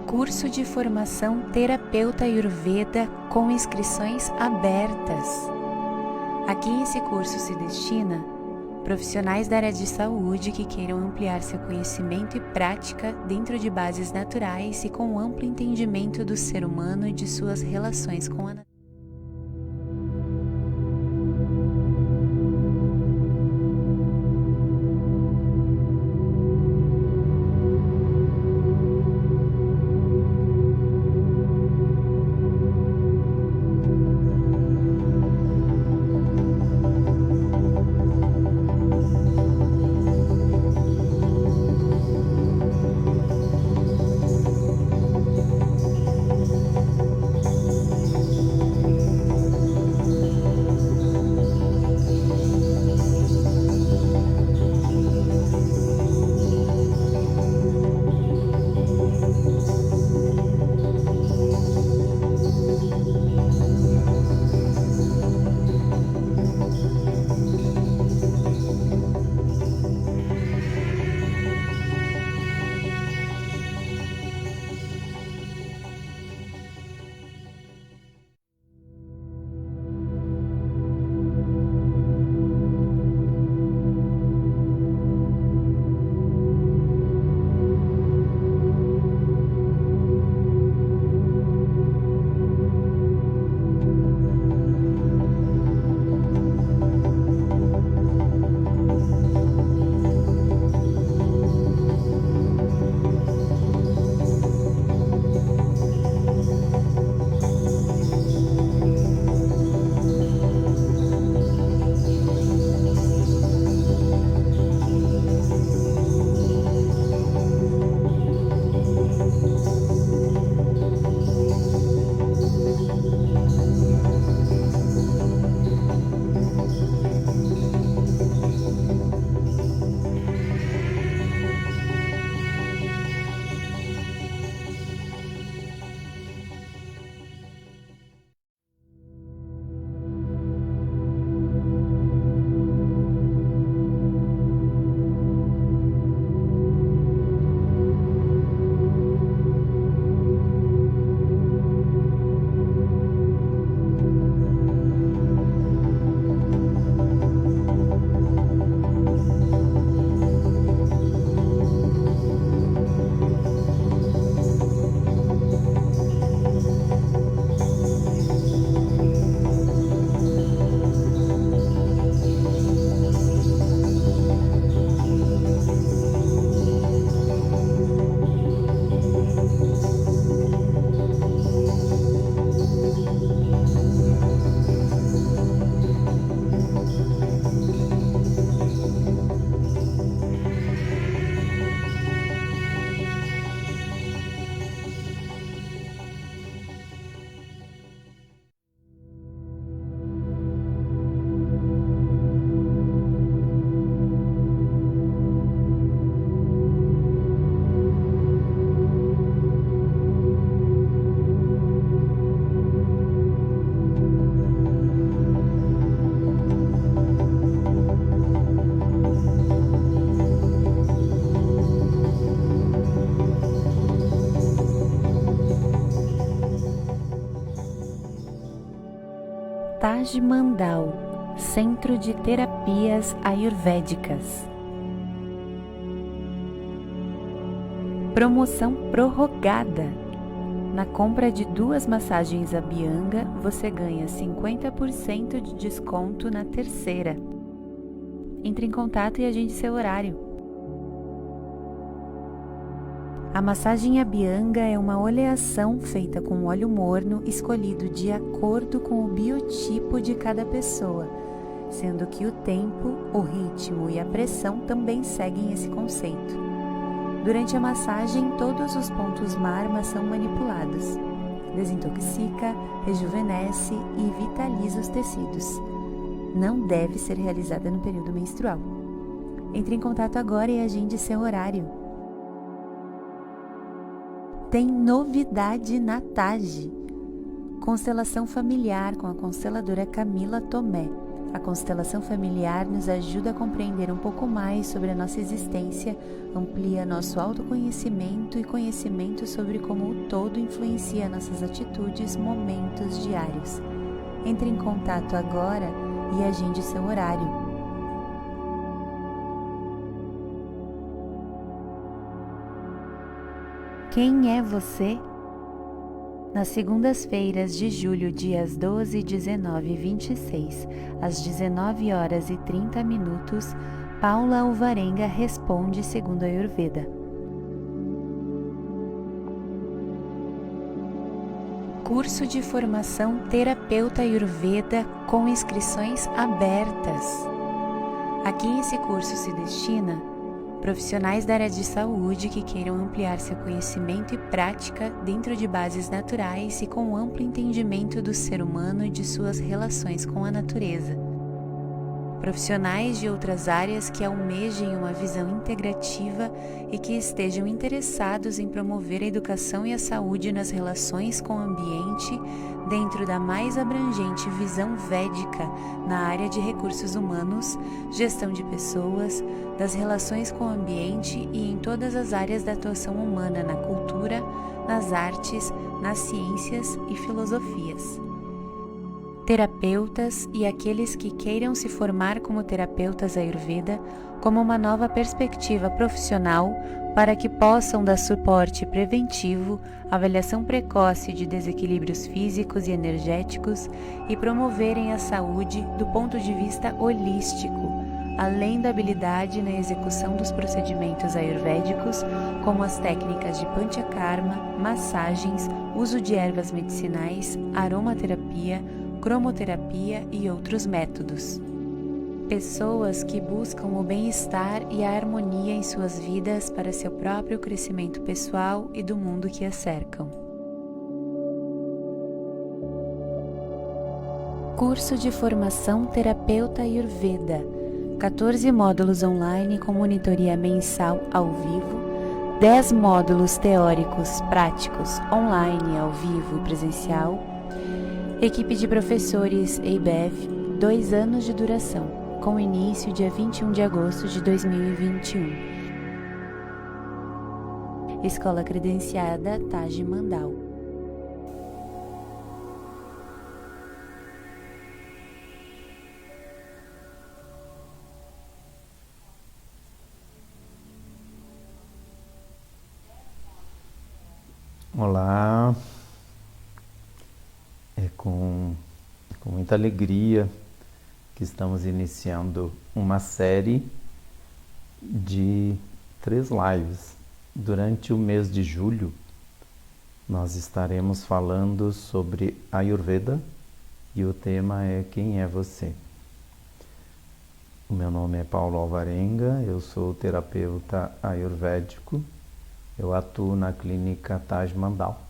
Curso de formação Terapeuta Ayurveda com inscrições abertas. Aqui esse curso se destina a profissionais da área de saúde que queiram ampliar seu conhecimento e prática dentro de bases naturais e com amplo entendimento do ser humano e de suas relações com a natureza. Taj Mandal, Centro de Terapias Ayurvédicas. Promoção prorrogada. Na compra de 2 massagens Abhyanga, você ganha 50% de desconto na terceira. Entre em contato e agende seu horário. A massagem Abhyanga é uma oleação feita com óleo morno escolhido de acordo com o biotipo de cada pessoa, sendo que o tempo, o ritmo e a pressão também seguem esse conceito. Durante a massagem, todos os pontos marma são manipulados. Desintoxica, rejuvenesce e vitaliza os tecidos. Não deve ser realizada no período menstrual. Entre em contato agora e agende seu horário. Tem novidade na Taj. Constelação familiar com a consteladora Camila Tomé. A constelação familiar nos ajuda a compreender um pouco mais sobre a nossa existência, amplia nosso autoconhecimento e conhecimento sobre como o todo influencia nossas atitudes, momentos diários. Entre em contato agora e agende seu horário. Quem é você? Nas segundas-feiras de julho, dias 12, 19 e 26, às 19 horas e 30 minutos, Paula Alvarenga responde segundo a Ayurveda. Curso de formação Terapeuta Ayurveda com inscrições abertas. Aqui esse curso se destina profissionais da área de saúde que queiram ampliar seu conhecimento e prática dentro de bases naturais e com amplo entendimento do ser humano e de suas relações com a natureza. Profissionais de outras áreas que almejem uma visão integrativa e que estejam interessados em promover a educação e a saúde nas relações com o ambiente dentro da mais abrangente visão védica na área de recursos humanos, gestão de pessoas, das relações com o ambiente e em todas as áreas da atuação humana na cultura, nas artes, nas ciências e filosofias. Terapeutas e aqueles que queiram se formar como terapeutas Ayurveda como uma nova perspectiva profissional para que possam dar suporte preventivo, avaliação precoce de desequilíbrios físicos e energéticos e promoverem a saúde do ponto de vista holístico, além da habilidade na execução dos procedimentos ayurvédicos, como as técnicas de panchakarma, massagens, uso de ervas medicinais, aromaterapia, cromoterapia e outros métodos. Pessoas que buscam o bem-estar e a harmonia em suas vidas para seu próprio crescimento pessoal e do mundo que as cercam. Curso de formação Terapeuta Ayurveda. 14 módulos online com monitoria mensal ao vivo, 10 módulos teóricos práticos online ao vivo e presencial. Equipe de professores EIBEV, 2 anos de duração, com início dia 21 de agosto de 2021. Escola credenciada Taj Mandal. Olá, é com muita alegria que estamos iniciando uma série de 3 lives. Durante o mês de julho, nós estaremos falando sobre Ayurveda e o tema é Quem é você? O meu nome é Paulo Alvarenga, eu sou terapeuta ayurvédico, eu atuo na clínica Taj Mandal.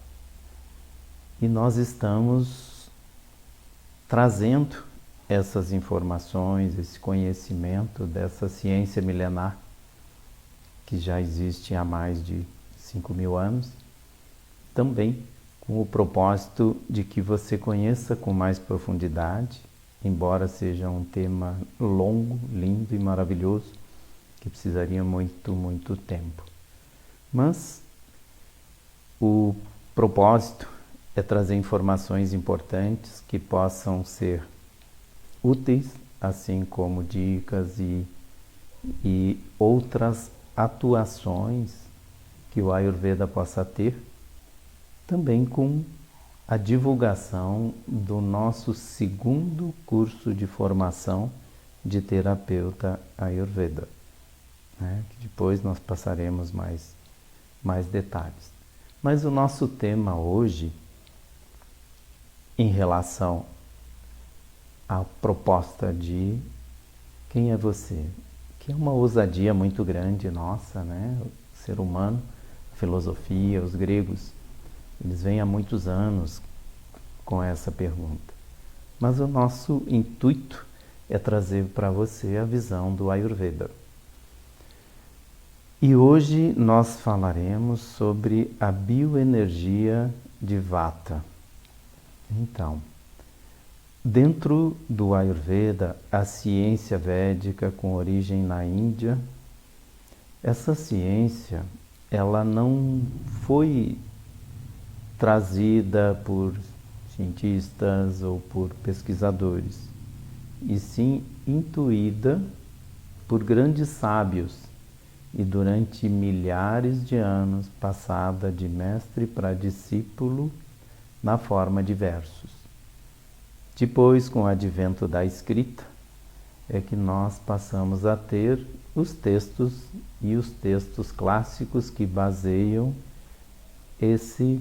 E nós estamos trazendo essas informações, esse conhecimento dessa ciência milenar que já existe há mais de 5.000 anos, também com o propósito de que você conheça com mais profundidade, embora seja um tema longo, lindo e maravilhoso, que precisaria muito tempo. Mas o propósito é trazer informações importantes que possam ser úteis, assim como dicas e outras atuações que o Ayurveda possa ter, também com a divulgação do nosso 2º curso de formação de terapeuta Ayurveda, né? Que depois nós passaremos mais detalhes. Mas o nosso tema hoje, em relação à proposta de quem é você, que é uma ousadia muito grande nossa, né? O ser humano, a filosofia, os gregos, eles vêm há muitos anos com essa pergunta. Mas o nosso intuito é trazer para você a visão do Ayurveda. E hoje nós falaremos sobre a bioenergia de Vata. Então, Dentro do Ayurveda, a ciência védica com origem na Índia, essa ciência, ela não foi trazida por cientistas ou por pesquisadores, e sim intuída por grandes sábios, e durante milhares de anos passada de mestre para discípulo na forma de versos. Depois, com o advento da escrita, é que nós passamos a ter os textos e os textos clássicos que baseiam esse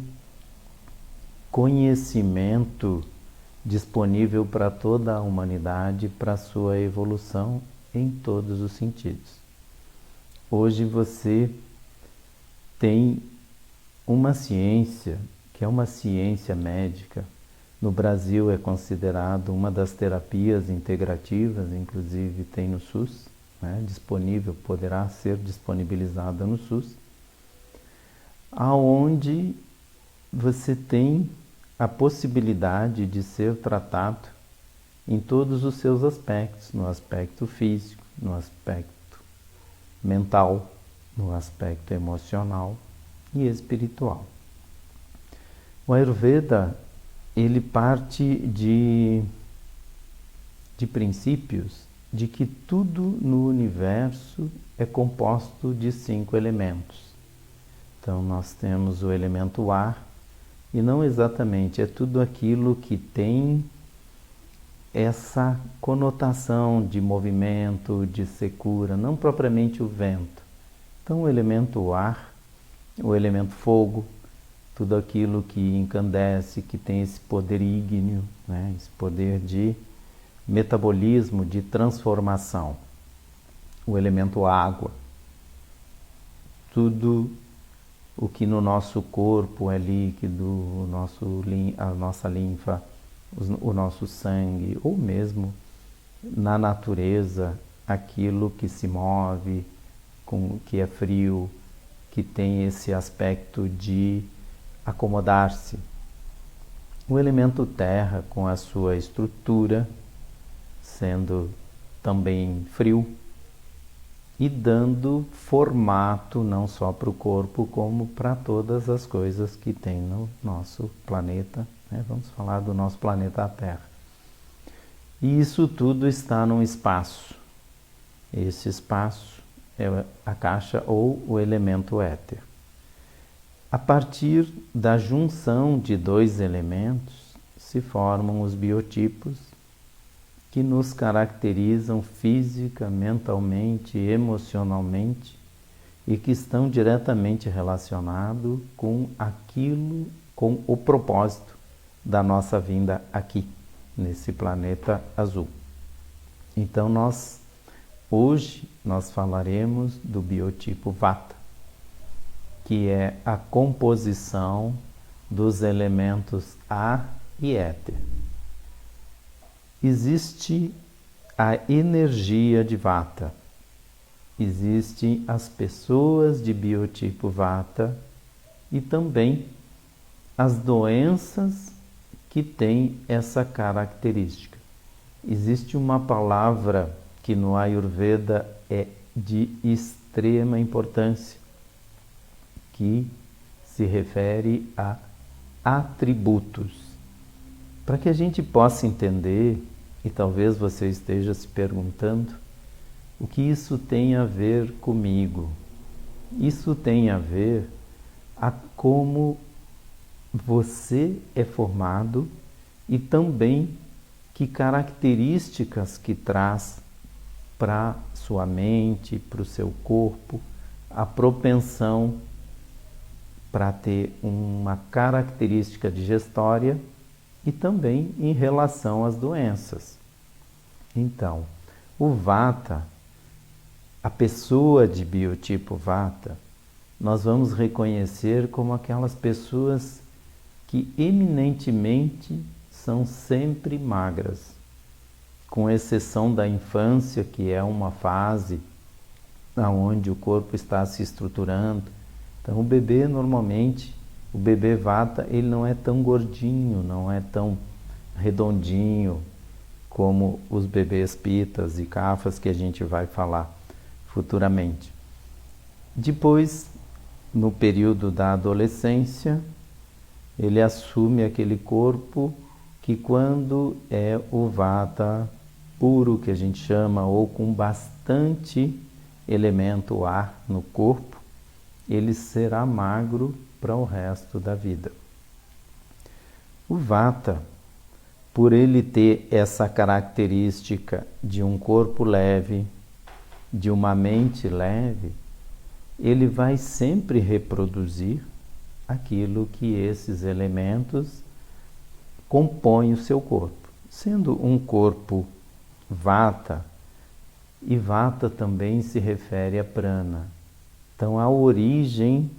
conhecimento disponível para toda a humanidade, para sua evolução em todos os sentidos. Hoje você tem uma ciência, que é uma ciência médica. No Brasil é considerado uma das terapias integrativas, inclusive tem no SUS, né, disponível, poderá ser disponibilizada no SUS, aonde você tem a possibilidade de ser tratado em todos os seus aspectos, no aspecto físico, no aspecto mental, no aspecto emocional e espiritual. O Ayurveda, ele parte de princípios de que tudo no universo é composto de 5 elementos. Então nós temos o elemento ar, e não exatamente, é tudo aquilo que tem essa conotação de movimento, de secura, não propriamente o vento. Então o elemento ar, o elemento fogo, tudo aquilo que incandesce, que tem esse poder ígneo, né? Esse poder de metabolismo, de transformação. O elemento água, tudo o que no nosso corpo é líquido, a nossa linfa, o nosso sangue, ou mesmo na natureza, aquilo que se move, que é frio, que tem esse aspecto de acomodar-se. O elemento terra, com a sua estrutura, sendo também frio, e dando formato não só para o corpo, como para todas as coisas que tem no nosso planeta, né? Vamos falar do nosso planeta Terra. E isso tudo está num espaço. Esse espaço é a caixa ou o elemento éter. A partir da junção de 2 elementos se formam os biotipos, que nos caracterizam física, mentalmente, emocionalmente, e que estão diretamente relacionados com aquilo, com o propósito da nossa vinda aqui, nesse planeta azul. Então hoje nós falaremos do biotipo Vata, que é a composição dos elementos ar e éter. Existe a energia de Vata, existem as pessoas de biotipo Vata e também as doenças que têm essa característica. Existe uma palavra que no Ayurveda é de extrema importância, que se refere a atributos. Para que a gente possa entender, e talvez você esteja se perguntando, o que isso tem a ver comigo? Isso tem a ver a como você é formado e também que características que traz para sua mente, para o seu corpo, a propensão para ter uma característica digestória e também em relação às doenças. Então, o Vata, a pessoa de biotipo Vata, nós vamos reconhecer como aquelas pessoas que eminentemente são sempre magras, com exceção da infância, que é uma fase onde o corpo está se estruturando. Então o bebê normalmente, o bebê Vata, ele não é tão gordinho, não é tão redondinho, como os bebês pitas e cafas que a gente vai falar futuramente. Depois, no período da adolescência, ele assume aquele corpo que, quando é o vata puro, que a gente chama, ou com bastante elemento ar no corpo, ele será magro para o resto da vida. O vata, por ele ter essa característica de um corpo leve, de uma mente leve, ele vai sempre reproduzir aquilo que esses elementos compõem o seu corpo. Sendo um corpo vata, e vata também se refere a prana. Então a origem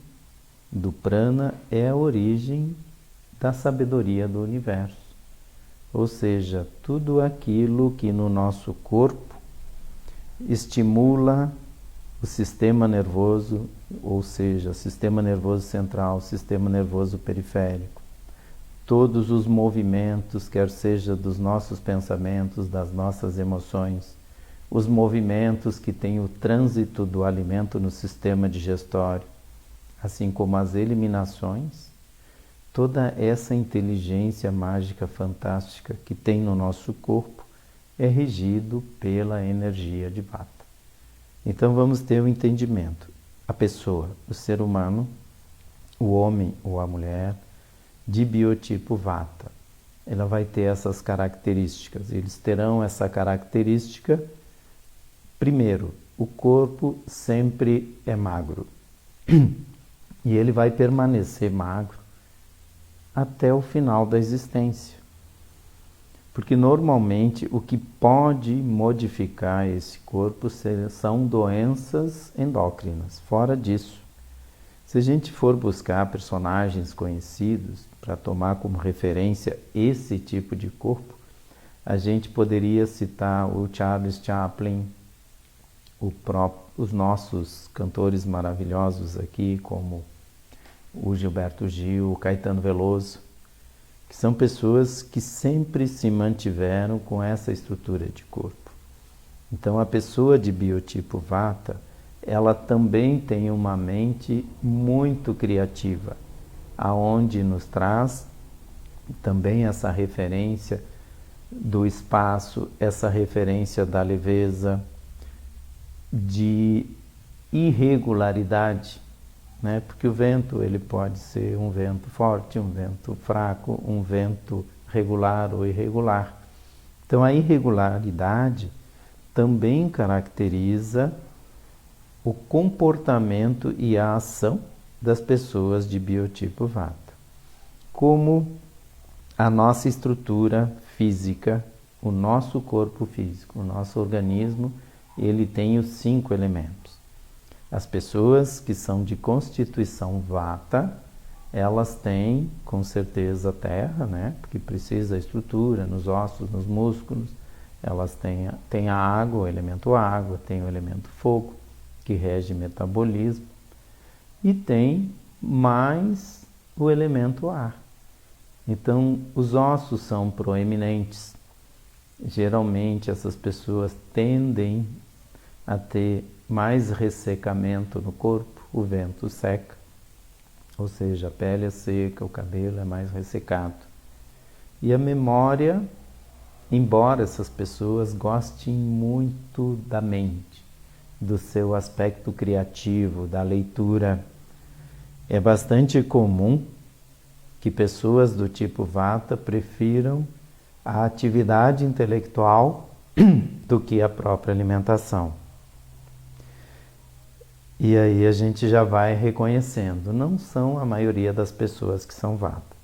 do prana é a origem da sabedoria do universo. Ou seja, tudo aquilo que no nosso corpo estimula o sistema nervoso, ou seja, sistema nervoso central, sistema nervoso periférico. Todos os movimentos, quer seja dos nossos pensamentos, das nossas emoções, os movimentos que têm o trânsito do alimento no sistema digestório, assim como as eliminações, toda essa inteligência mágica fantástica que tem no nosso corpo é regido pela energia de vata. Então vamos ter um entendimento. A pessoa, o ser humano, o homem ou a mulher, de biotipo vata, ela vai ter essas características. Eles terão essa característica. Primeiro, o corpo sempre é magro. E ele vai permanecer magro até o final da existência. Porque normalmente o que pode modificar esse corpo são doenças endócrinas. Fora disso, se a gente for buscar personagens conhecidos para tomar como referência esse tipo de corpo, a gente poderia citar o Charles Chaplin, os nossos cantores maravilhosos aqui, como o Gilberto Gil, o Caetano Veloso, que são pessoas que sempre se mantiveram com essa estrutura de corpo. Então a pessoa de biotipo vata, ela também tem uma mente muito criativa, aonde nos traz também essa referência do espaço, essa referência da leveza, de irregularidade, né? Porque o vento ele pode ser um vento forte, um vento fraco, um vento regular ou irregular. Então a irregularidade também caracteriza o comportamento e a ação das pessoas de biotipo vata. Como a nossa estrutura física, o nosso corpo físico, o nosso organismo, ele tem os 5 elementos. As pessoas que são de constituição vata, elas têm com certeza terra, né? Porque precisa da estrutura nos ossos, nos músculos. Elas têm a água, o elemento água, tem o elemento fogo, que rege metabolismo, e tem mais o elemento ar. Então, os ossos são proeminentes. Geralmente, essas pessoas tendem a ter mais ressecamento no corpo, o vento seca, ou seja, a pele é seca, o cabelo é mais ressecado. E a memória, embora essas pessoas gostem muito da mente, do seu aspecto criativo, da leitura, é bastante comum que pessoas do tipo vata prefiram a atividade intelectual do que a própria alimentação. E aí a gente já vai reconhecendo, não são a maioria das pessoas que são vata,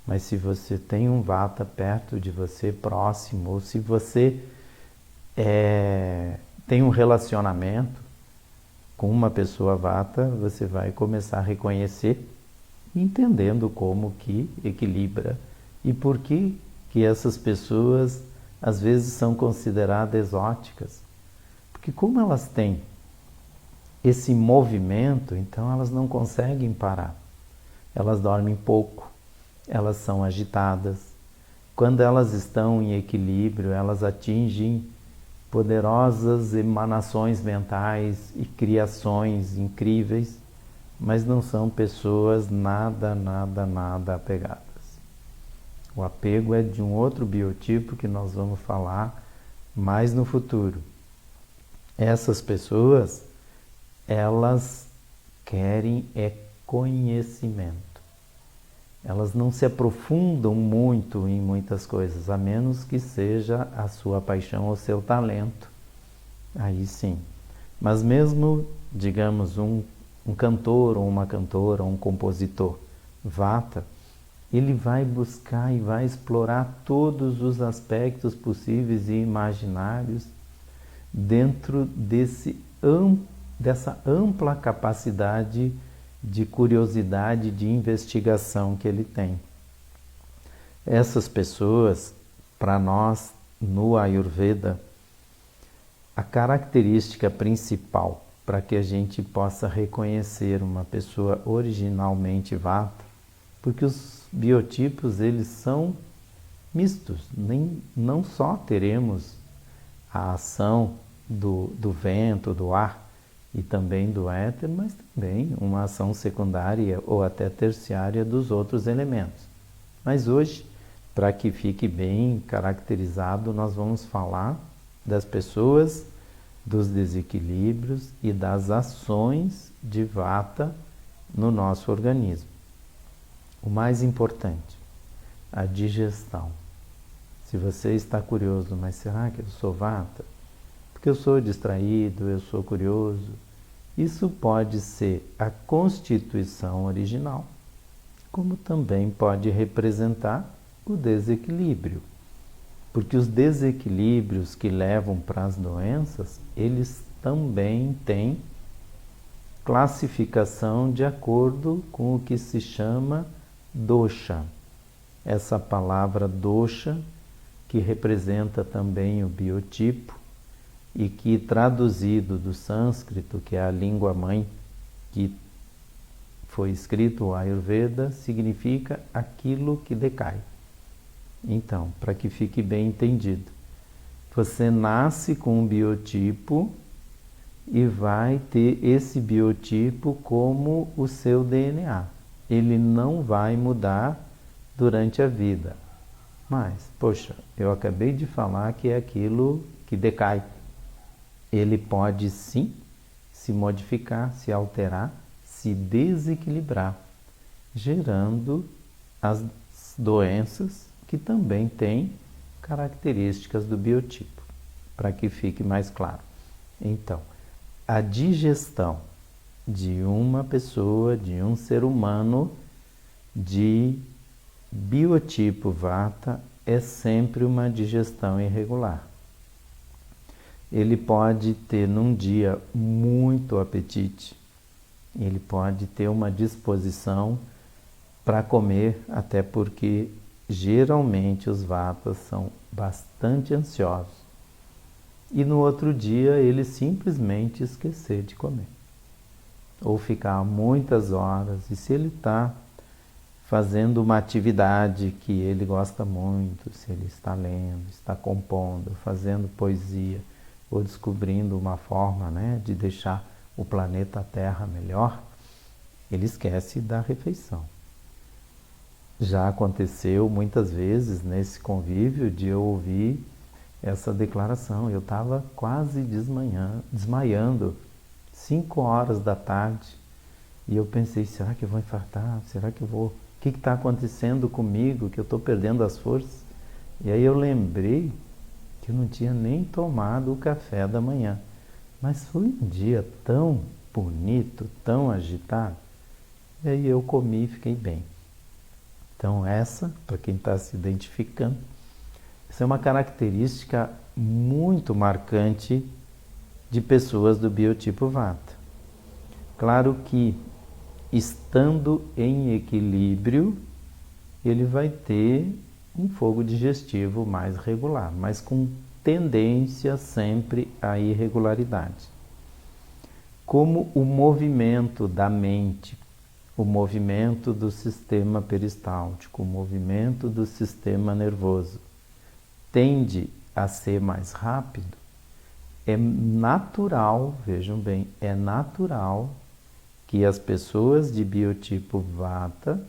mas se você tem um vata perto de você, próximo, ou se você tem um relacionamento com uma pessoa vata, você vai começar a reconhecer, entendendo como que equilibra e por que essas pessoas às vezes são consideradas exóticas. Porque como elas têm esse movimento, então elas não conseguem parar. Elas dormem pouco, elas são agitadas, quando elas estão em equilíbrio, elas atingem poderosas emanações mentais e criações incríveis, mas não são pessoas nada apegadas. O apego é de um outro biotipo que nós vamos falar mais no futuro. Essas pessoas, elas querem conhecimento. Elas não se aprofundam muito em muitas coisas, a menos que seja a sua paixão ou seu talento. Aí sim. Mas mesmo, digamos, um cantor ou uma cantora, um compositor Vata, ele vai buscar e vai explorar todos os aspectos possíveis e imaginários dentro dessa ampla capacidade de curiosidade, de investigação que ele tem. Essas pessoas, para nós, no Ayurveda, a característica principal para que a gente possa reconhecer uma pessoa originalmente Vata, porque os biotipos, eles são mistos, não só teremos a ação do vento, do ar e também do éter, mas também uma ação secundária ou até terciária dos outros elementos. Mas hoje, para que fique bem caracterizado, nós vamos falar das pessoas, dos desequilíbrios e das ações de Vata no nosso organismo. O mais importante, a digestão. Se você está curioso, mas será que eu sou Vata? Porque eu sou distraído, eu sou curioso. Isso pode ser a constituição original, como também pode representar o desequilíbrio. Porque os desequilíbrios que levam para as doenças, eles também têm classificação de acordo com o que se chama dosha. Essa palavra dosha, que representa também o biotipo, e que traduzido do sânscrito, que é a língua mãe que foi escrito o Ayurveda, significa aquilo que decai. Então, para que fique bem entendido, você nasce com um biotipo e vai ter esse biotipo como o seu DNA. Ele não vai mudar durante a vida. Mas, poxa, eu acabei de falar que é aquilo que decai. Ele pode sim se modificar, se alterar, se desequilibrar, gerando as doenças que também têm características do biotipo, para que fique mais claro. Então, a digestão de uma pessoa, de um ser humano, de biotipo Vata, é sempre uma digestão irregular. Ele pode ter num dia muito apetite, ele pode ter uma disposição para comer, até porque geralmente os Vatas são bastante ansiosos. E no outro dia ele simplesmente esquecer de comer. Ou ficar muitas horas, e se ele está fazendo uma atividade que ele gosta muito, se ele está lendo, está compondo, fazendo poesia, ou descobrindo uma forma, de deixar o planeta Terra melhor, ele esquece da refeição. Já aconteceu muitas vezes nesse convívio de eu ouvir essa declaração. Eu estava quase desmaiando, 5 horas da tarde, e eu pensei, será que eu vou infartar? Será que eu vou... O que está acontecendo comigo, que eu estou perdendo as forças? E aí eu lembrei que eu não tinha nem tomado o café da manhã. Mas foi um dia tão bonito, tão agitado, e aí eu comi e fiquei bem. Então essa, para quem está se identificando, essa é uma característica muito marcante de pessoas do biotipo Vata. Claro que, estando em equilíbrio, ele vai ter um fogo digestivo mais regular, mas com tendência sempre à irregularidade. Como o movimento da mente o movimento do sistema peristáltico, o movimento do sistema nervoso tende a ser mais rápido, é natural, vejam bem, é natural que as pessoas de biotipo Vata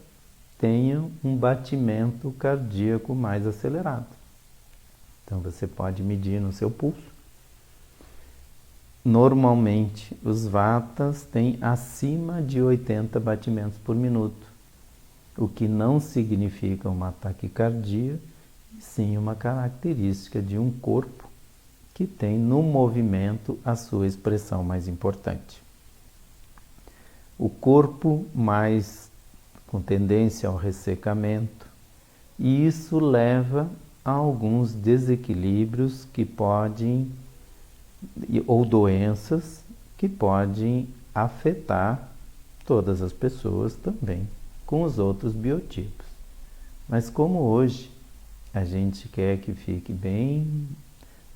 tenham um batimento cardíaco mais acelerado. Então você pode medir no seu pulso. Normalmente, os Vatas têm acima de 80 batimentos por minuto, o que não significa uma taquicardia, e sim uma característica de um corpo que tem no movimento a sua expressão mais importante. O corpo mais com tendência ao ressecamento, e isso leva a alguns desequilíbrios que podem, ou doenças que podem afetar todas as pessoas também, com os outros biotipos. Mas como hoje a gente quer que fique bem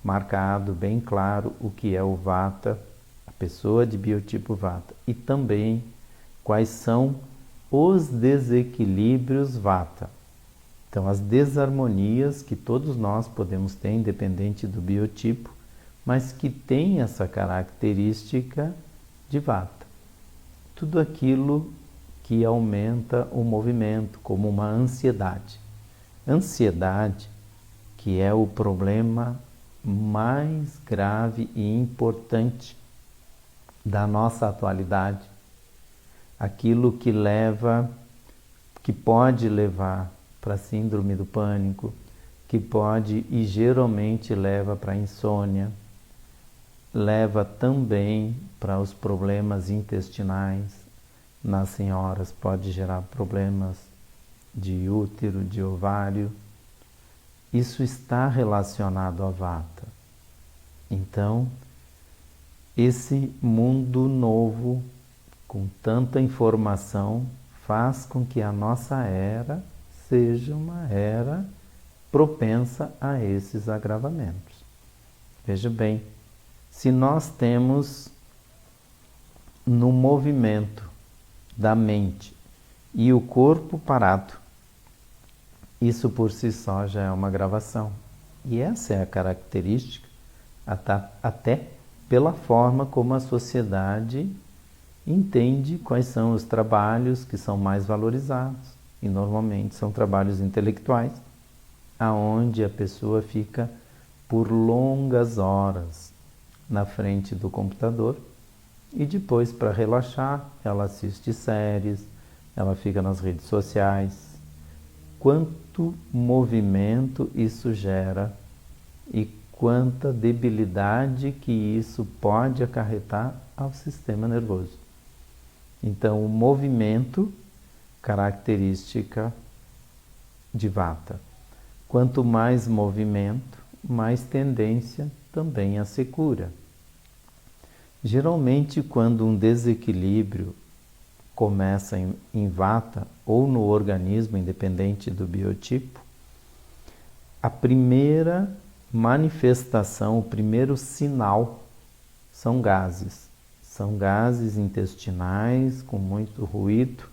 marcado, bem claro o que é o Vata, a pessoa de biotipo Vata, e também quais são os desequilíbrios Vata. Então, as desarmonias que todos nós podemos ter, independente do biotipo, mas que tem essa característica de Vata. Tudo aquilo que aumenta o movimento, como uma ansiedade. Ansiedade, que é o problema mais grave e importante da nossa atualidade. Aquilo que pode levar para a síndrome do pânico, que pode e geralmente leva para a insônia, leva também para os problemas intestinais. Nas senhoras pode gerar problemas de útero, de ovário. Isso está relacionado a Vata. Então, esse mundo novo, com tanta informação, faz com que a nossa era seja uma era propensa a esses agravamentos. Veja bem, se nós temos no movimento da mente e o corpo parado, isso por si só já é uma agravação. E essa é a característica, até pela forma como a sociedade entende quais são os trabalhos que são mais valorizados. E normalmente são trabalhos intelectuais, aonde a pessoa fica por longas horas na frente do computador e depois, para relaxar, ela assiste séries, ela fica nas redes sociais. Quanto movimento isso gera e quanta debilidade que isso pode acarretar ao sistema nervoso. Então, o movimento, característica de Vata. Quanto mais movimento, mais tendência também a se cura. Geralmente, quando um desequilíbrio começa em Vata ou no organismo, independente do biotipo, a primeira manifestação, o primeiro sinal são gases. São gases intestinais com muito ruído,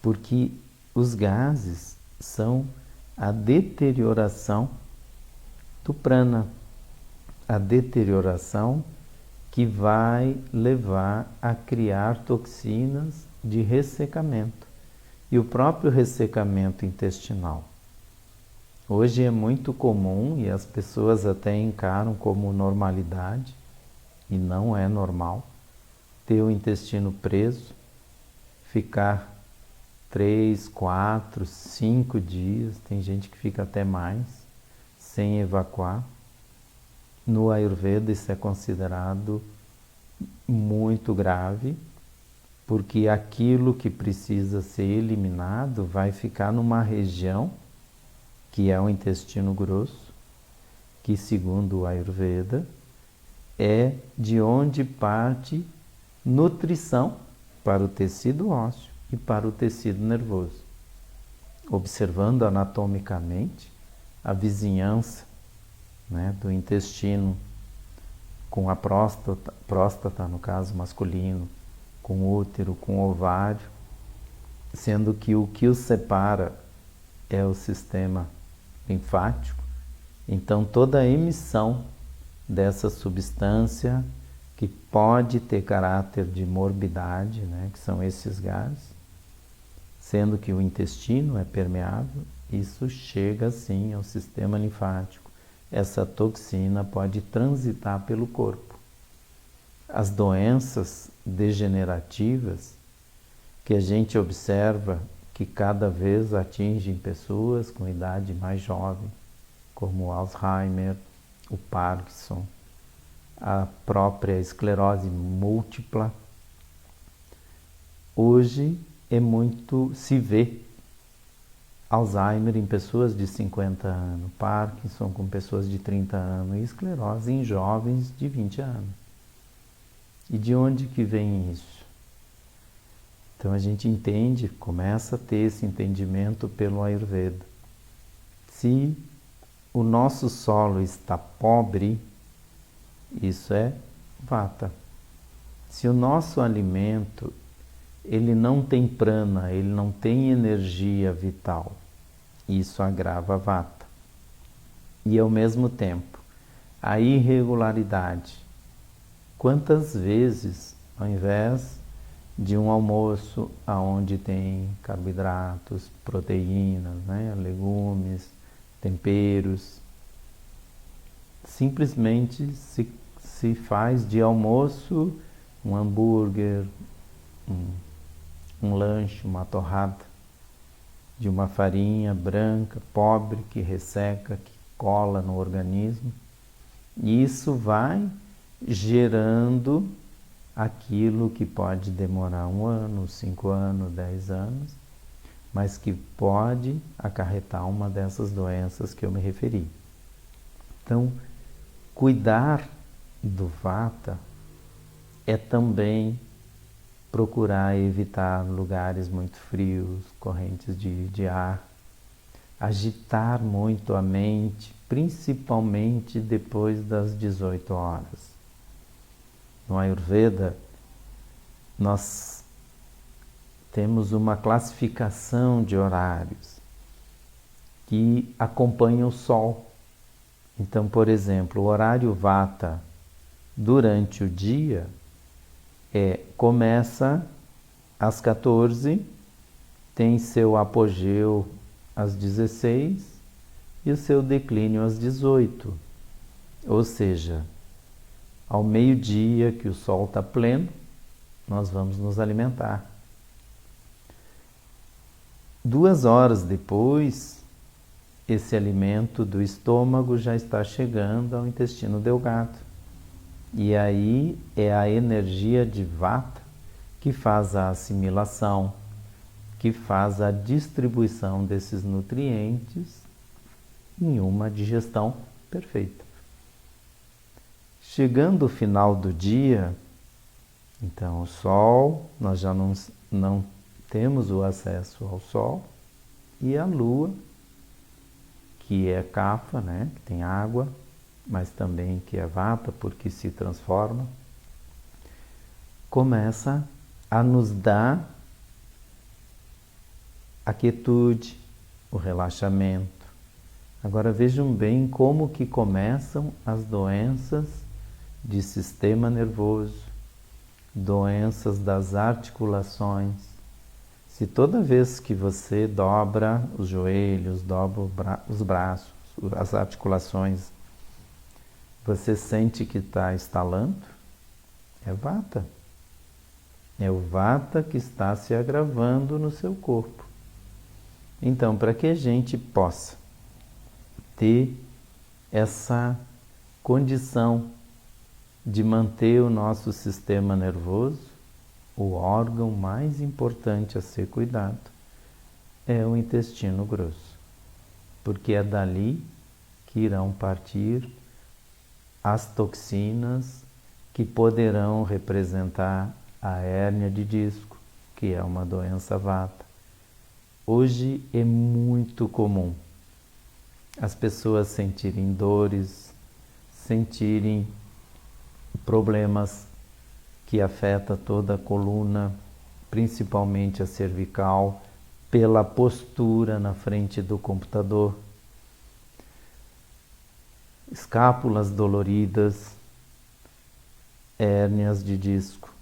porque os gases são a deterioração do prana, a deterioração que vai levar a criar toxinas de ressecamento e o próprio ressecamento intestinal. Hoje é muito comum e as pessoas até encaram como normalidade, e não é normal, ter o intestino preso, ficar 3, 4, 5 dias, tem gente que fica até mais, sem evacuar. No Ayurveda isso é considerado muito grave, porque aquilo que precisa ser eliminado vai ficar numa região que é o intestino grosso, que segundo o Ayurveda é de onde parte nutrição para o tecido ósseo e para o tecido nervoso. Observando anatomicamente a vizinhança, né, do intestino com a próstata, no caso masculino, com útero, com ovário, sendo que o que os separa é o sistema linfático. Então toda a emissão dessa substância que pode ter caráter de morbidade, né, que são esses gases, sendo que o intestino é permeável, isso chega sim ao sistema linfático. Essa toxina pode transitar pelo corpo. As doenças degenerativas que a gente observa que cada vez atingem pessoas com idade mais jovem, como o Alzheimer, o Parkinson, a própria esclerose múltipla. Hoje se vê Alzheimer em pessoas de 50 anos, Parkinson com pessoas de 30 anos e esclerose em jovens de 20 anos. E de onde que vem isso? Então a gente entende, começa a ter esse entendimento pelo Ayurveda. Se o nosso solo está pobre, isso é vata. Se o nosso alimento ele não tem prana, ele não tem energia vital, isso agrava a vata. E ao mesmo tempo, a irregularidade. Quantas vezes, ao invés de um almoço onde tem carboidratos, proteínas, né, legumes, temperos, simplesmente se faz de almoço um hambúrguer, um lanche, uma torrada de uma farinha branca, pobre, que resseca, que cola no organismo. E isso vai gerando aquilo que pode demorar 1 ano, 5 anos, 10 anos, mas que pode acarretar uma dessas doenças que eu me referi. Então, cuidar do vata é também procurar evitar lugares muito frios, correntes de ar, agitar muito a mente, principalmente depois das 18 horas. No Ayurveda, nós temos uma classificação de horários que acompanham o Sol. Então, por exemplo, o horário Vata durante o dia começa às 14, tem seu apogeu às 16 e o seu declínio às 18. Ou seja, ao meio-dia que o sol está pleno, nós vamos nos alimentar. 2 horas depois, esse alimento do estômago já está chegando ao intestino delgado. E aí é a energia de Vata que faz a assimilação, que faz a distribuição desses nutrientes em uma digestão perfeita. Chegando o final do dia, então o Sol, nós já não temos o acesso ao Sol, e a Lua, que é Kapha, né, que tem água, mas também que é Vata, porque se transforma, começa a nos dar a quietude, o relaxamento. Agora vejam bem como que começam as doenças de sistema nervoso, doenças das articulações. Se toda vez que você dobra os joelhos, dobra os braços, as articulações, você sente que está estalando, é Vata. É o Vata que está se agravando no seu corpo. Então, para que a gente possa ter essa condição de manter o nosso sistema nervoso, o órgão mais importante a ser cuidado é o intestino grosso, porque é dali que irão partir as toxinas que poderão representar a hérnia de disco, que é uma doença Vata. Hoje é muito comum as pessoas sentirem dores, sentirem problemas que afeta toda a coluna, principalmente a cervical, pela postura na frente do computador. Escápulas doloridas, hérnias de disco.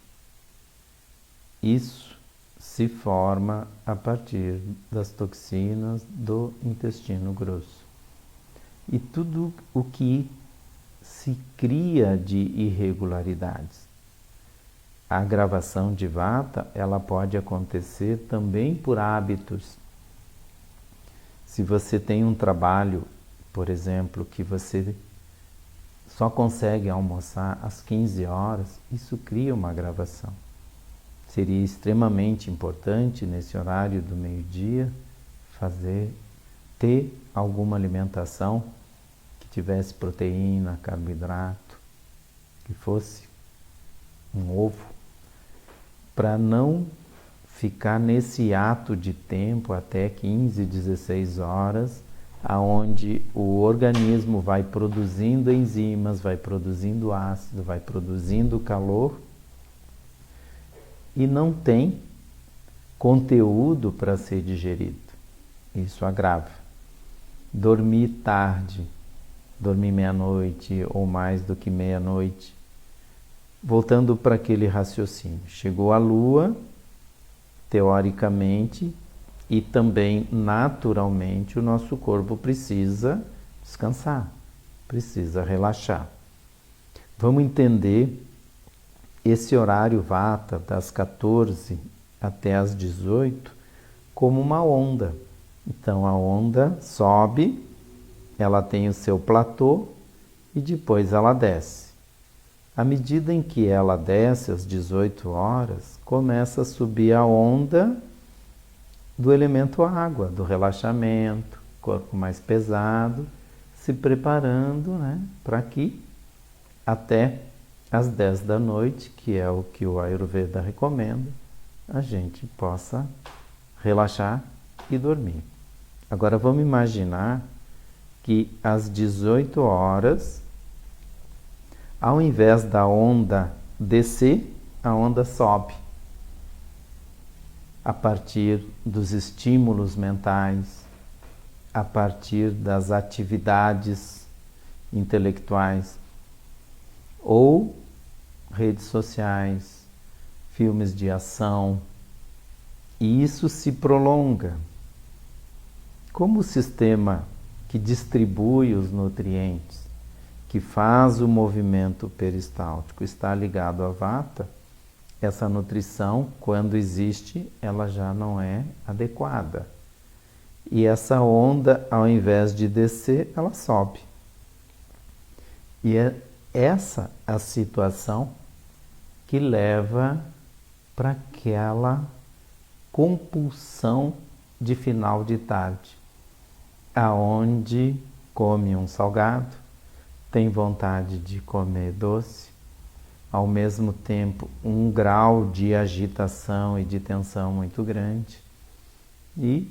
Isso se forma a partir das toxinas do intestino grosso. E tudo o que se cria de irregularidades. A agravação de vata, ela pode acontecer também por hábitos. Se você tem um trabalho, por exemplo, que você só consegue almoçar às 15 horas, isso cria uma agravação. Seria extremamente importante nesse horário do meio-dia ter alguma alimentação que tivesse proteína, carboidrato, que fosse um ovo, para não ficar nesse ato de tempo até 15, 16 horas, aonde o organismo vai produzindo enzimas, vai produzindo ácido, vai produzindo calor e não tem conteúdo para ser digerido. Isso agrava. Dormir tarde, dormir meia-noite ou mais do que meia-noite. Voltando para aquele raciocínio, chegou a Lua, teoricamente, e também naturalmente o nosso corpo precisa descansar, precisa relaxar. Vamos entender esse horário vata das 14 até as 18 como uma onda. Então a onda sobe, ela tem o seu platô e depois ela desce. À medida em que ela desce às 18 horas, começa a subir a onda do elemento água, do relaxamento, corpo mais pesado, se preparando, para que até às 10 da noite, que é o que o Ayurveda recomenda, a gente possa relaxar e dormir. Agora vamos imaginar que às 18 horas, ao invés da onda descer, a onda sobe. A partir dos estímulos mentais, a partir das atividades intelectuais, ou redes sociais, filmes de ação, e isso se prolonga. Como o sistema que distribui os nutrientes, que faz o movimento peristáltico, está ligado à vata, essa nutrição, quando existe, ela já não é adequada. E essa onda, ao invés de descer, ela sobe. E é essa a situação que leva para aquela compulsão de final de tarde, aonde come um salgado, tem vontade de comer doce, ao mesmo tempo um grau de agitação e de tensão muito grande, e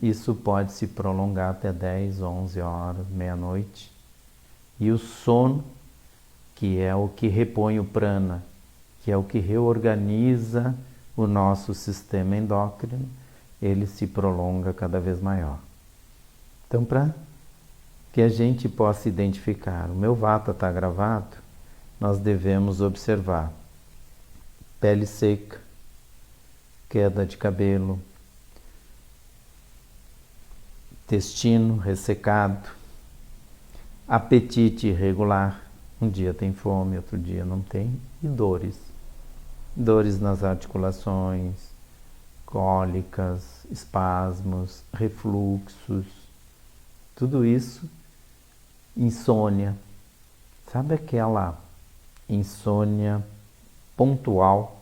isso pode se prolongar até 10, 11 horas, meia-noite. E o sono, que é o que repõe o prana, que é o que reorganiza o nosso sistema endócrino, ele se prolonga cada vez maior. Então, para que a gente possa identificar, o meu vata está agravado, nós devemos observar pele seca, queda de cabelo, intestino ressecado, apetite irregular, um dia tem fome, outro dia não tem, e dores. Dores nas articulações, cólicas, espasmos, refluxos, tudo isso, insônia. Sabe aquela insônia pontual,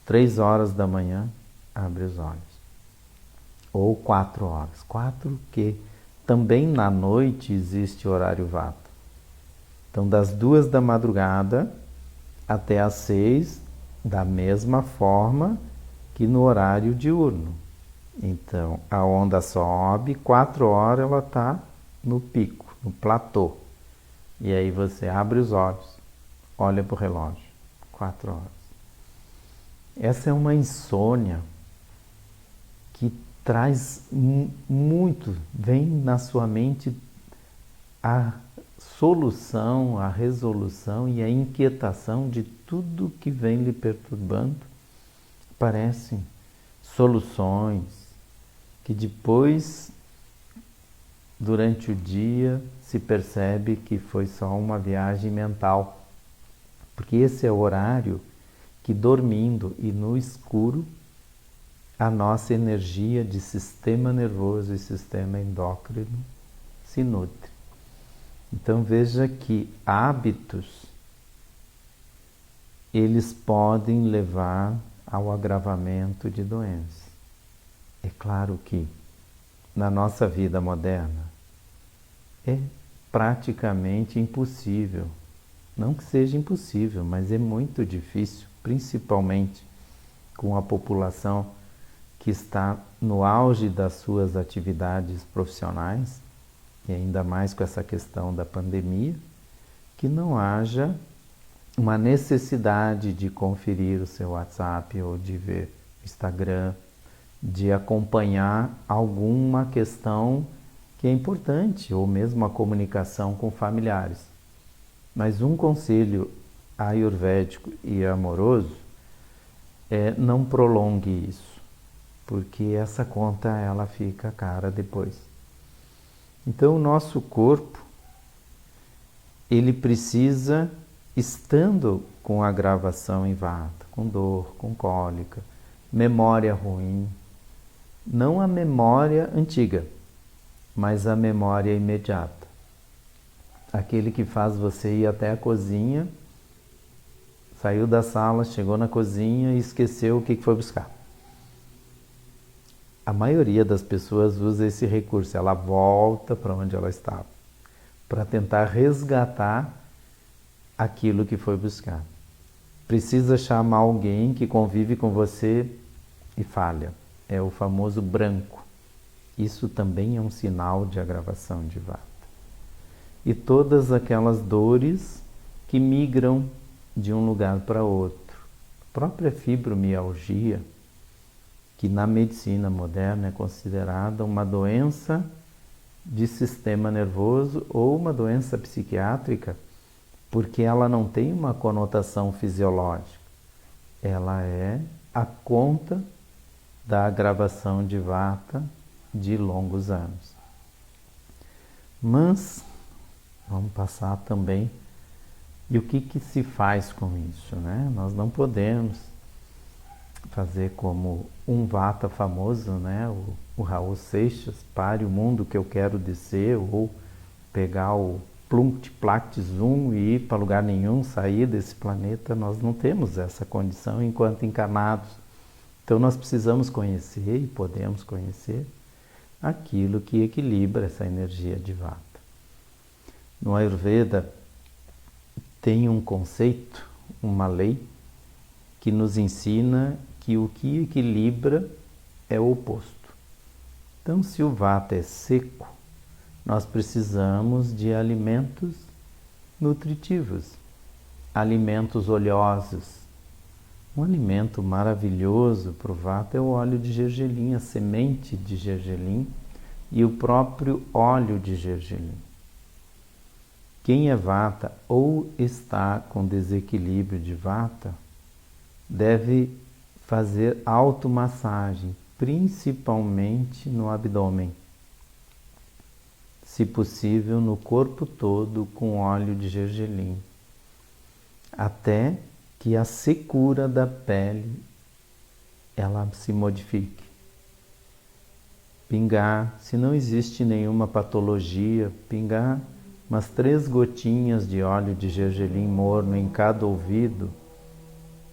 3 horas da manhã, abre os olhos. Ou 4 horas. 4 que também na noite existe horário vata. Então, das 2 da madrugada até as 6, da mesma forma que no horário diurno. Então, a onda sobe, 4 horas ela está no pico, no platô. E aí você abre os olhos, olha para o relógio. 24 horas. Essa é uma insônia que traz muito, vem na sua mente a solução, a resolução e a inquietação de tudo que vem lhe perturbando. Parecem soluções que depois, durante o dia, se percebe que foi só uma viagem mental. Porque esse é o horário que, dormindo e no escuro, a nossa energia de sistema nervoso e sistema endócrino se nutre. Então veja que hábitos, eles podem levar ao agravamento de doenças. É claro que na nossa vida moderna é praticamente impossível, não que seja impossível, mas é muito difícil, principalmente com a população que está no auge das suas atividades profissionais, e ainda mais com essa questão da pandemia, que não haja uma necessidade de conferir o seu WhatsApp ou de ver o Instagram, de acompanhar alguma questão que é importante, ou mesmo a comunicação com familiares. Mas um conselho ayurvédico e amoroso é: não prolongue isso, porque essa conta ela fica cara depois. Então o nosso corpo, ele precisa, estando com agravação em vata, com dor, com cólica, memória ruim, não a memória antiga, mas a memória imediata. Aquele que faz você ir até a cozinha, saiu da sala, chegou na cozinha e esqueceu o que foi buscar. A maioria das pessoas usa esse recurso, ela volta para onde ela estava, para tentar resgatar aquilo que foi buscar. Precisa chamar alguém que convive com você e falha. É o famoso branco. Isso também é um sinal de agravação de vata. E todas aquelas dores que migram de um lugar para outro. A própria fibromialgia, que na medicina moderna é considerada uma doença de sistema nervoso ou uma doença psiquiátrica, porque ela não tem uma conotação fisiológica. Ela é a conta da agravação de vata de longos anos. Mas vamos passar também, e o que se faz com isso, né? Nós não podemos fazer como um vata famoso, né? O Raul Seixas, pare o mundo que eu quero descer, ou pegar o plunct plact zoom e ir para lugar nenhum, sair desse planeta. Nós não temos essa condição enquanto encarnados. Então nós precisamos conhecer, e podemos conhecer, aquilo que equilibra essa energia de vata. No Ayurveda tem um conceito, uma lei, que nos ensina que o que equilibra é o oposto. Então, se o vata é seco, nós precisamos de alimentos nutritivos, alimentos oleosos. Um alimento maravilhoso para o vata é o óleo de gergelim, a semente de gergelim e o próprio óleo de gergelim. Quem é vata ou está com desequilíbrio de vata deve fazer automassagem, principalmente no abdômen. Se possível, no corpo todo com óleo de gergelim, até que a secura da pele ela se modifique. Pingar, se não existe nenhuma patologia, pingar umas 3 gotinhas de óleo de gergelim morno em cada ouvido,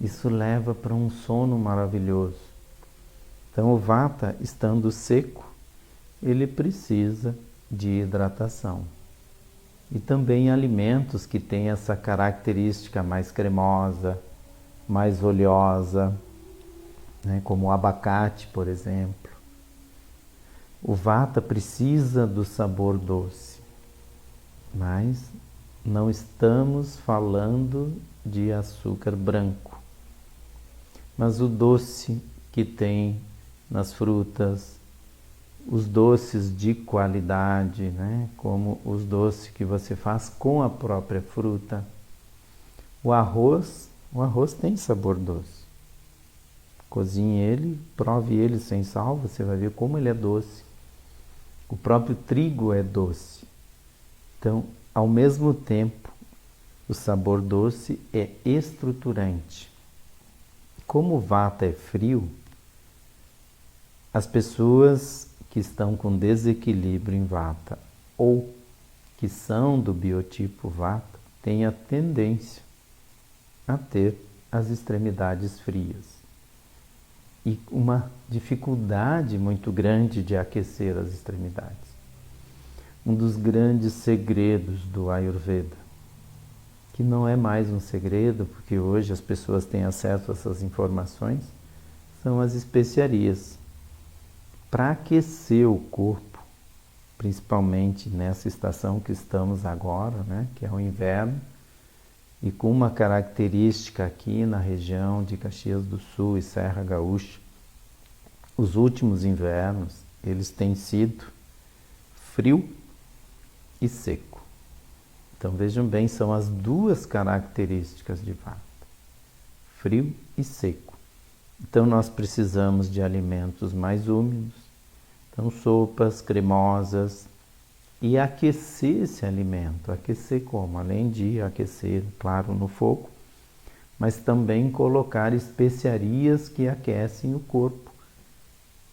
isso leva para um sono maravilhoso. Então o vata, estando seco, ele precisa de hidratação. E também alimentos que têm essa característica mais cremosa, mais oleosa, né, como o abacate, por exemplo. O vata precisa do sabor doce, mas não estamos falando de açúcar branco. Mas o doce que tem nas frutas, os doces de qualidade, né? Como os doces que você faz com a própria fruta. O arroz tem sabor doce. Cozinhe ele, prove ele sem sal, você vai ver como ele é doce. O próprio trigo é doce. Então, ao mesmo tempo, o sabor doce é estruturante. Como o vata é frio, as pessoas que estão com desequilíbrio em vata ou que são do biotipo vata têm a tendência a ter as extremidades frias e uma dificuldade muito grande de aquecer as extremidades. Um dos grandes segredos do Ayurveda, que não é mais um segredo, porque hoje as pessoas têm acesso a essas informações, são as especiarias. Para aquecer o corpo, principalmente nessa estação que estamos agora, né, que é o inverno, e com uma característica aqui na região de Caxias do Sul e Serra Gaúcha, os últimos invernos, eles têm sido frio e seco. Então vejam bem, são as duas características de vata, frio e seco. Então nós precisamos de alimentos mais úmidos, então sopas cremosas, e aquecer esse alimento. Aquecer como? Além de aquecer, claro, no fogo, mas também colocar especiarias que aquecem o corpo,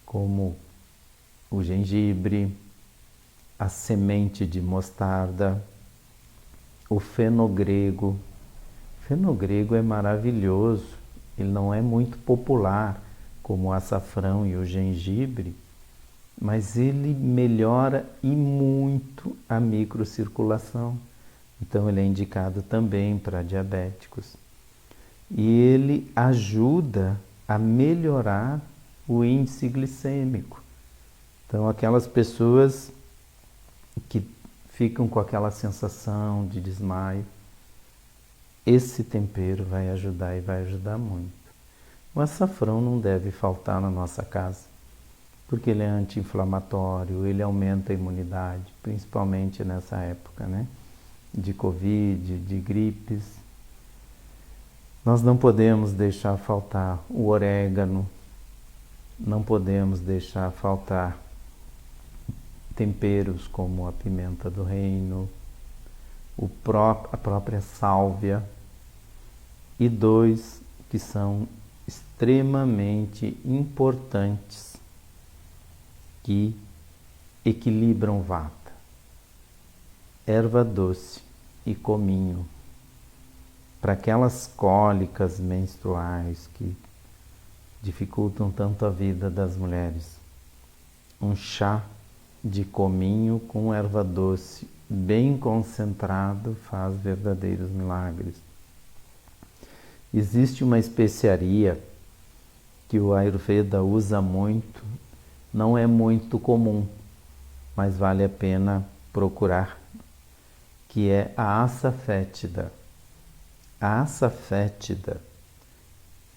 como o gengibre, a semente de mostarda, o fenogrego. O fenogrego é maravilhoso, ele não é muito popular como o açafrão e o gengibre, mas ele melhora e muito a microcirculação. Então ele é indicado também para diabéticos. E ele ajuda a melhorar o índice glicêmico. Então aquelas pessoas que ficam com aquela sensação de desmaio, esse tempero vai ajudar e vai ajudar muito. O açafrão não deve faltar na nossa casa, porque ele é anti-inflamatório, ele aumenta a imunidade, principalmente nessa época, né? De Covid, de gripes. Nós não podemos deixar faltar o orégano, não podemos deixar faltar temperos como a pimenta do reino, a própria sálvia, e dois que são extremamente importantes, que equilibram vata: erva doce e cominho. Para aquelas cólicas menstruais que dificultam tanto a vida das mulheres, um chá de cominho com erva doce bem concentrado faz verdadeiros milagres. Existe uma especiaria que o Ayurveda usa muito, não é muito comum, mas vale a pena procurar, que é a açafétida. A açafétida,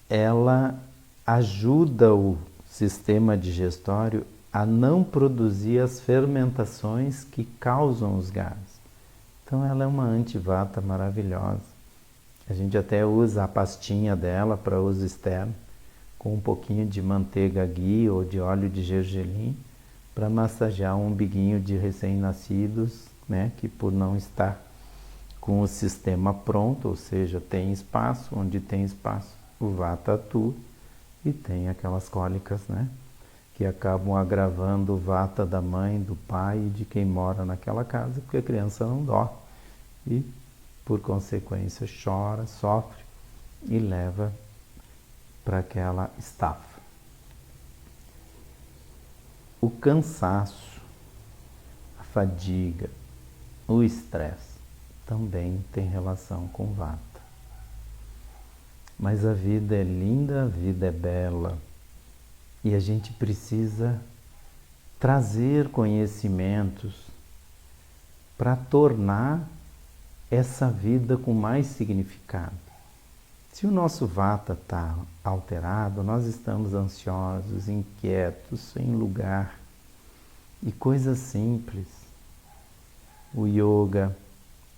ela ajuda o sistema digestório a não produzir as fermentações que causam os gases. Então ela é uma antivata maravilhosa. A gente até usa a pastinha dela para uso externo, com um pouquinho de manteiga ghee ou de óleo de gergelim, para massagear um umbiguinho de recém-nascidos, né, que por não estar com o sistema pronto, ou seja, tem espaço, onde tem espaço, o vata atua, e tem aquelas cólicas, né, que acabam agravando o vata da mãe, do pai e de quem mora naquela casa, porque a criança não dorme e, por consequência, chora, sofre e leva para aquela estafa. O cansaço, a fadiga, o estresse também tem relação com vata. Mas a vida é linda, a vida é bela, e a gente precisa trazer conhecimentos para tornar essa vida com mais significado. Se o nosso vata está alterado, nós estamos ansiosos, inquietos, sem lugar. E coisas simples, o yoga,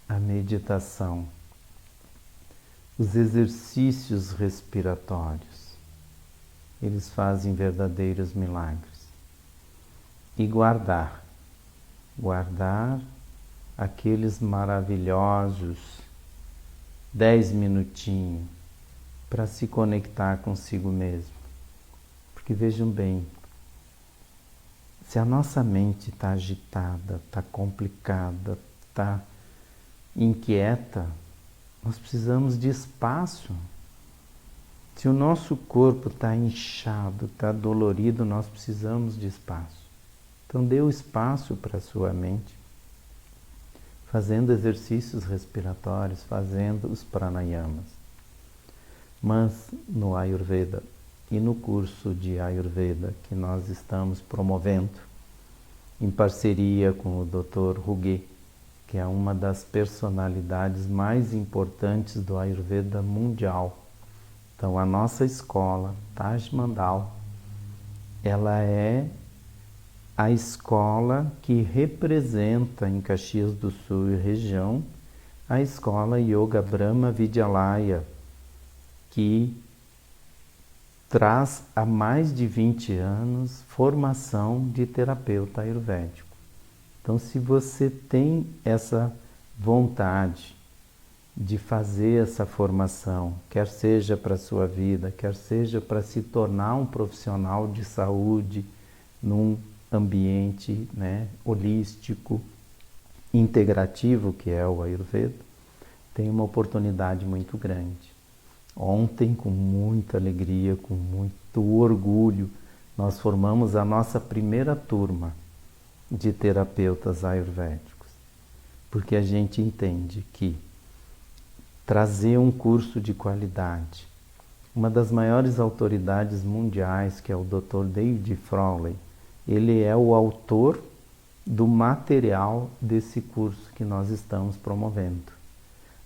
a meditação, os exercícios respiratórios, eles fazem verdadeiros milagres. E guardar aqueles maravilhosos 10 minutinhos para se conectar consigo mesmo. Porque vejam bem, se a nossa mente está agitada, está complicada, está inquieta, nós precisamos de espaço. Se o nosso corpo está inchado, está dolorido, nós precisamos de espaço. Então dê o espaço para a sua mente, fazendo exercícios respiratórios, fazendo os pranayamas. Mas no Ayurveda e no curso de Ayurveda que nós estamos promovendo, em parceria com o Dr. Ruge, que é uma das personalidades mais importantes do Ayurveda mundial. Então a nossa escola, Taj Mandal, ela é a escola que representa em Caxias do Sul e região a escola Yoga Brahma Vidyalaya, que traz há mais de 20 anos formação de terapeuta ayurvédico. Então, se você tem essa vontade de fazer essa formação, quer seja para a sua vida, quer seja para se tornar um profissional de saúde num ambiente, holístico, integrativo, que é o Ayurveda, tem uma oportunidade muito grande. Ontem, com muita alegria, com muito orgulho, nós formamos a nossa primeira turma de terapeutas ayurvédicos, porque a gente entende que trazer um curso de qualidade, uma das maiores autoridades mundiais, que é o Dr. David Frawley, ele é o autor do material desse curso que nós estamos promovendo.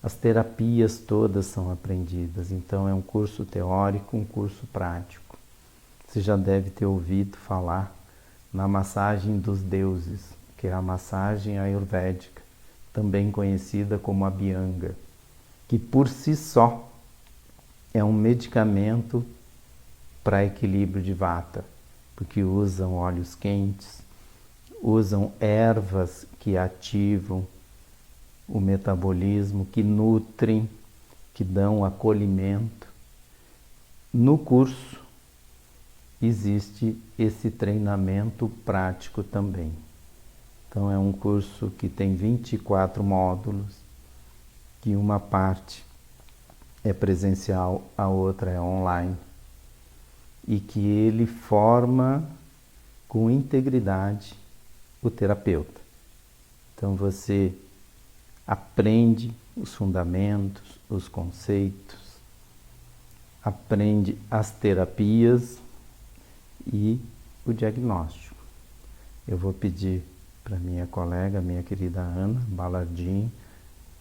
As terapias todas são aprendidas, então é um curso teórico, um curso prático. Você já deve ter ouvido falar na massagem dos deuses, que é a massagem ayurvédica, também conhecida como a Abhyanga, que por si só é um medicamento para equilíbrio de vata, porque usam óleos quentes, usam ervas que ativam o metabolismo, que nutrem, que dão acolhimento. No curso existe esse treinamento prático também. Então é um curso que tem 24 módulos, que uma parte é presencial, a outra é online, e que ele forma com integridade o terapeuta. Então você aprende os fundamentos, os conceitos, aprende as terapias e o diagnóstico. Eu vou pedir para minha colega, minha querida Ana Balardim,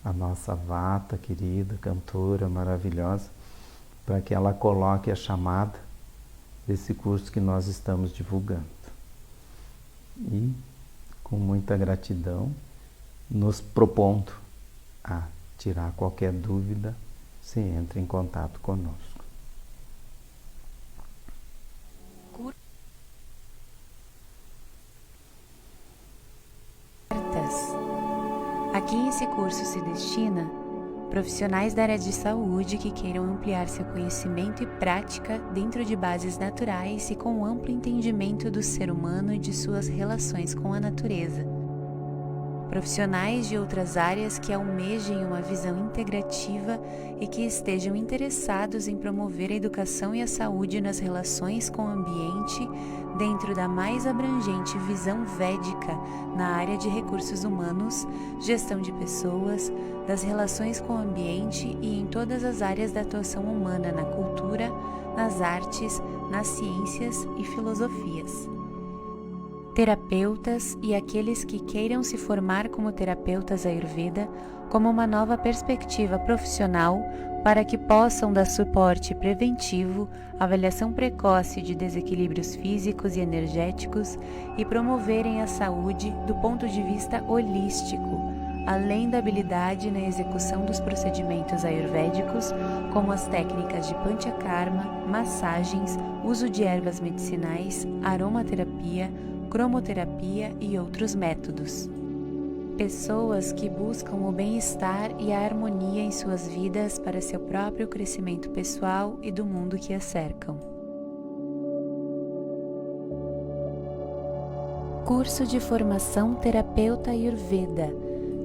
a nossa vata querida, cantora maravilhosa, para que ela coloque a chamada desse curso que nós estamos divulgando. E, com muita gratidão, nos propondo a tirar qualquer dúvida, se entre em contato conosco. Aqui esse curso se destina a profissionais da área de saúde que queiram ampliar seu conhecimento e prática dentro de bases naturais e com amplo entendimento do ser humano e de suas relações com a natureza. Profissionais de outras áreas que almejem uma visão integrativa e que estejam interessados em promover a educação e a saúde nas relações com o ambiente dentro da mais abrangente visão védica na área de recursos humanos, gestão de pessoas, das relações com o ambiente e em todas as áreas da atuação humana na cultura, nas artes, nas ciências e filosofias. terapeutas e aqueles que queiram se formar como terapeutas Ayurveda como uma nova perspectiva profissional para que possam dar suporte preventivo, avaliação precoce de desequilíbrios físicos e energéticos e promoverem a saúde do ponto de vista holístico, além da habilidade na execução dos procedimentos ayurvédicos, como as técnicas de panchakarma, massagens, uso de ervas medicinais, aromaterapia, cromoterapia e outros métodos. Pessoas que buscam o bem-estar e a harmonia em suas vidas para seu próprio crescimento pessoal e do mundo que as cercam. Curso de Formação Terapeuta Ayurveda,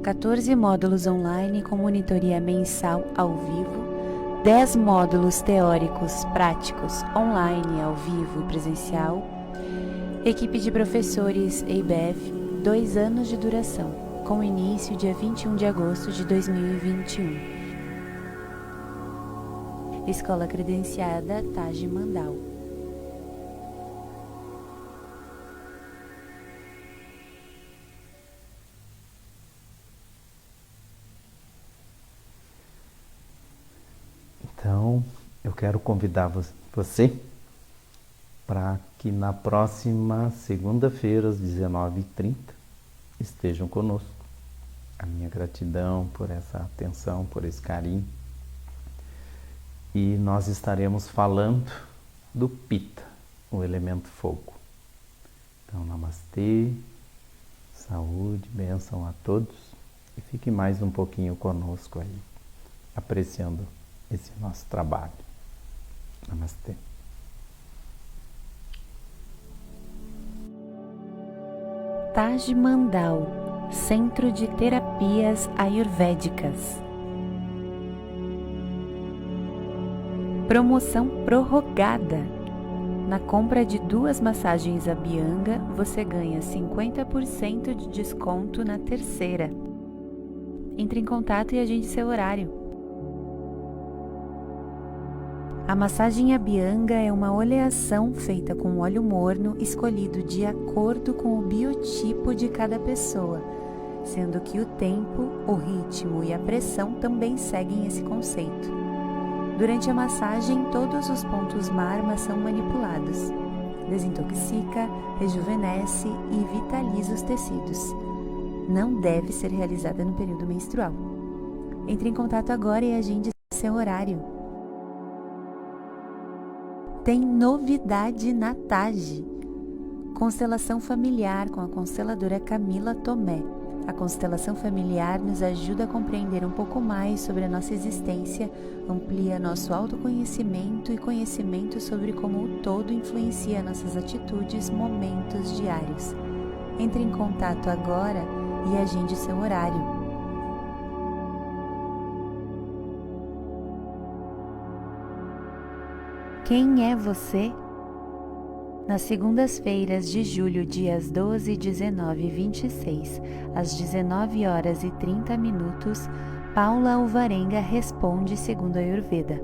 14 módulos online com monitoria mensal ao vivo, 10 módulos teóricos práticos online ao vivo e presencial, equipe de professores EIBEF, 2 anos de duração, com início dia 21 de agosto de 2021. Escola credenciada Taj Mandal. Então, eu quero convidar você para que na próxima segunda-feira, às 19h30, estejam conosco. A minha gratidão por essa atenção, por esse carinho. E nós estaremos falando do Pitta, o elemento fogo. Então, namastê, saúde, bênção a todos. E fique mais um pouquinho conosco aí, apreciando esse nosso trabalho. Namastê. Taj Mandal, Centro de Terapias Ayurvédicas. Promoção prorrogada. Na compra de 2 massagens Abhyanga, você ganha 50% de desconto na terceira. Entre em contato e agende seu horário. A massagem Abhyanga é uma oleação feita com óleo morno escolhido de acordo com o biotipo de cada pessoa, sendo que o tempo, o ritmo e a pressão também seguem esse conceito. Durante a massagem, todos os pontos marma são manipulados. Desintoxica, rejuvenesce e vitaliza os tecidos. Não deve ser realizada no período menstrual. Entre em contato agora e agende seu horário. Tem novidade na Taj. Constelação familiar com a consteladora Camila Tomé. A constelação familiar nos ajuda a compreender um pouco mais sobre a nossa existência, amplia nosso autoconhecimento e conhecimento sobre como o todo influencia nossas atitudes, momentos diários. Entre em contato agora e agende seu horário. Quem é você? Nas segundas-feiras de julho, dias 12, 19 e 26, às 19h30, Paula Alvarenga responde segundo a Ayurveda.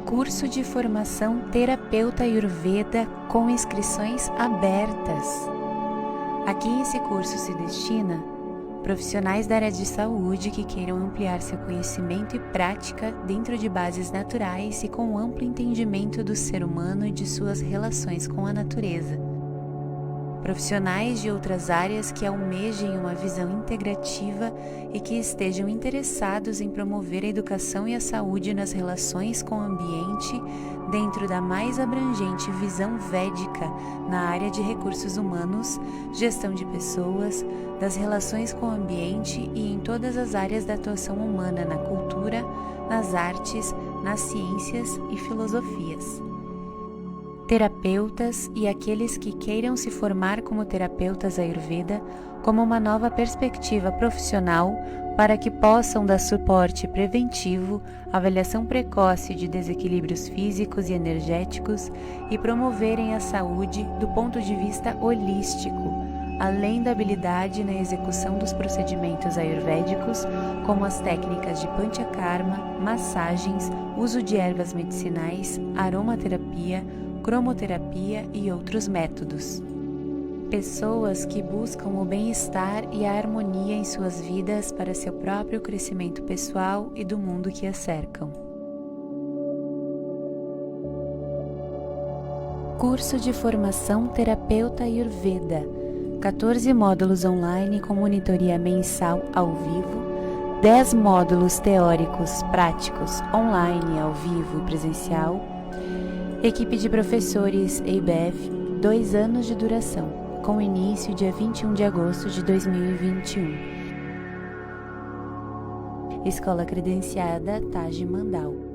Curso de Formação Terapeuta Ayurveda com inscrições abertas. Aqui esse curso se destina profissionais da área de saúde que queiram ampliar seu conhecimento e prática dentro de bases naturais e com amplo entendimento do ser humano e de suas relações com a natureza. Profissionais de outras áreas que almejem uma visão integrativa e que estejam interessados em promover a educação e a saúde nas relações com o ambiente dentro da mais abrangente visão védica na área de recursos humanos, gestão de pessoas, das relações com o ambiente e em todas as áreas da atuação humana na cultura, nas artes, nas ciências e filosofias. Terapeutas e aqueles que queiram se formar como terapeutas Ayurveda como uma nova perspectiva profissional para que possam dar suporte preventivo, avaliação precoce de desequilíbrios físicos e energéticos e promoverem a saúde do ponto de vista holístico, além da habilidade na execução dos procedimentos ayurvédicos, como as técnicas de Panchakarma, massagens, uso de ervas medicinais, aromaterapia, cromoterapia e outros métodos. Pessoas que buscam o bem-estar e a harmonia em suas vidas para seu próprio crescimento pessoal e do mundo que as cercam. Curso de Formação Terapeuta Ayurveda, 14 módulos online com monitoria mensal ao vivo, 10 módulos teóricos práticos online ao vivo e presencial, equipe de professores EIBEF, 2 anos de duração, com início dia 21 de agosto de 2021. Escola Credenciada Taj Mandal.